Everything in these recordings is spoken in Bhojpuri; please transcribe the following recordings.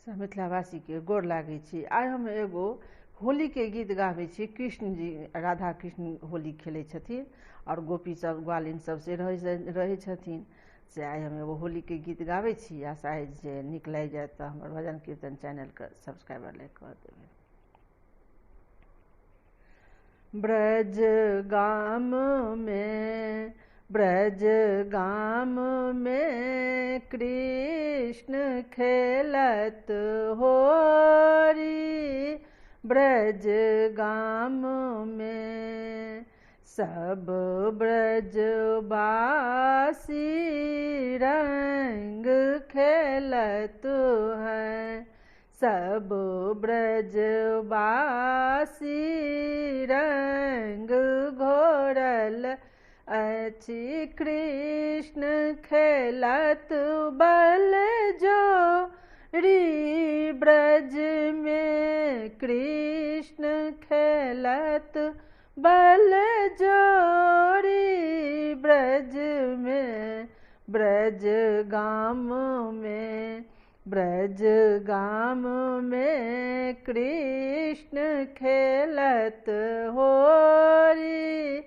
सब मिथिलावासी के गोर लागै छी। आइ हम एगो होली के गीत गाबै छी। कृष्ण जी राधा कृष्ण होली खेलै छथिन और गोपी सब ग्वालिन सब से रहै छथिन। से आइ हम एगो होली के गीत गाबै छी। आशा है जे नीक लागि जाए तऽ हमर भजन कीर्तन चैनल के सब्सक्राइबर लाइक कऽ देबै। ब्रज गाम में कृष्ण खेलत होरी। ब्रज गाम में सब ब्रजवासी रंग खेलत हैं। सब ब्रजवासी रंग घोरल अछि। कृष्ण खेलत बल जोरी। ब्रज में कृष्ण खेलत बल जोरी। ब्रज गाम में कृष्ण खेलत होरी।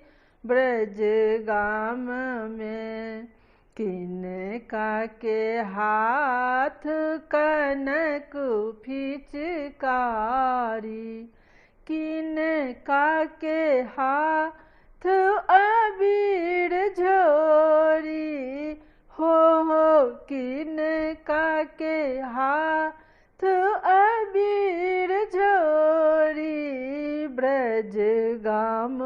ब्रज गाम में किनका के हाथ कनक फिचकारी। किनका के हाथ अबीर झोरी। हो किनका के हाथ अबीर झोरी। ब्रज गाम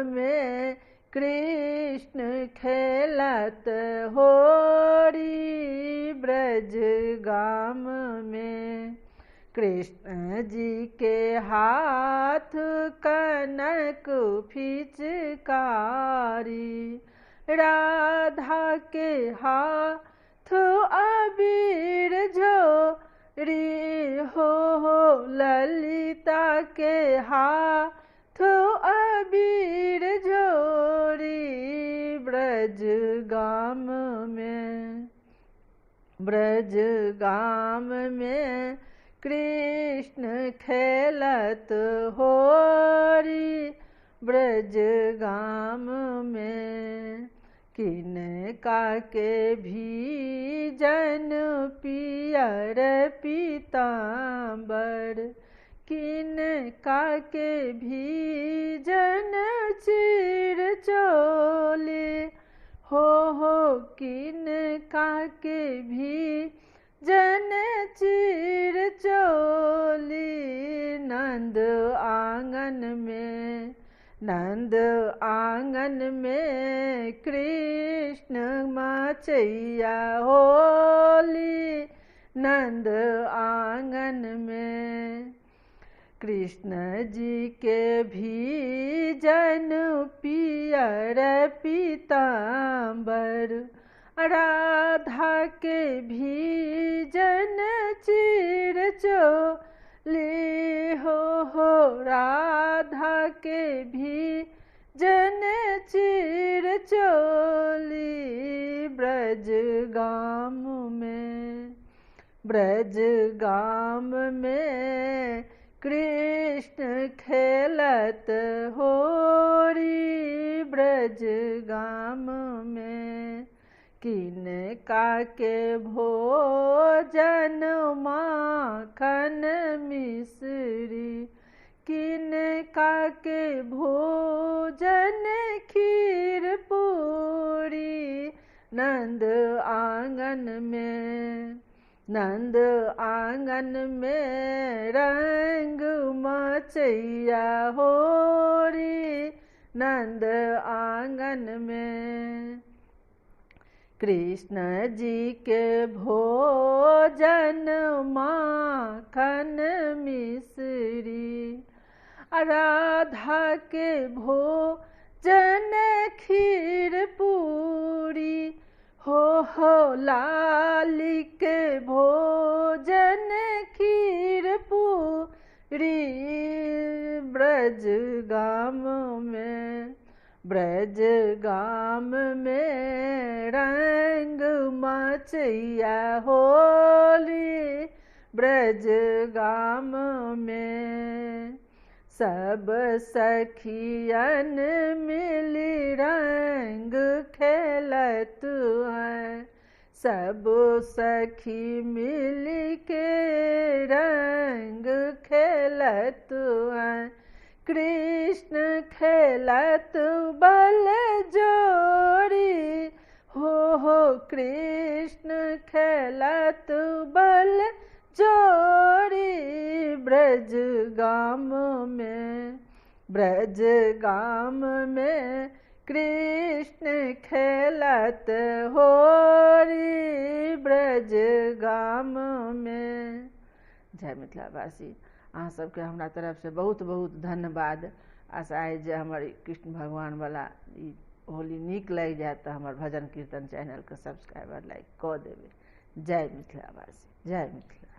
में कृष्ण खेलत होरी। ब्रज गाम में कृष्ण जी के हाथ कनक फिचकारी। राधा के हाथ अबीर झोरी। हो ललिता के हाथ अबीर झोरी। ब्रज गाम में कृष्ण खेलत होरी। ब्रज गाम में किनका के भीजन पियर पीताम्बर। किनका के भीजन चिर चोली। हो किनका के भीजन चिर चोली। नंद आंगन में कृष्ण मचैया होली। नंद आंगन में कृष्ण जी के भीजन पियर पीताम्बर। राधा के भीजन चिर चोली। हो राधा के भीजन चिर चोली। ब्रज गाम में कृष्ण खेलत होरी। ब्रज गाम में किनका के भोजन माखन मिश्री। किनका के भोजन खीर पूरी। नंद आंगन में रंग मचैया होरी। नंद आंगन में कृष्ण जी के भोजन माखन मिश्री। राधा के भोजन खीर पूरी। हो लाली के भोजन खीर पूरी। ब्रज गाम ब्रज गाम में रंग मचैया होली, ब्रज गाम में सब सखियन मिली रंग खेलत हैं, सब सखी मिल के रंग खेलत हैं। कृष्ण खेलत बल जोड़ी हो कृष्ण खेलत बल जोड़ी, ब्रज गाम में, ब्रज गाम में कृष्ण खेलत होरी, ब्रज गाम में। जय मिथिलावासी। अहाँ सबके हमरा तरफ से बहुत बहुत धन्यवाद। आशा है जे हमर कृष्ण भगवान वाला ई होली नीक लागि जाए तो हमर भजन कीर्तन चैनल के सब्सक्राइबर लाइक कऽ देबै। जय मिथिलावासी, जय मिथिला।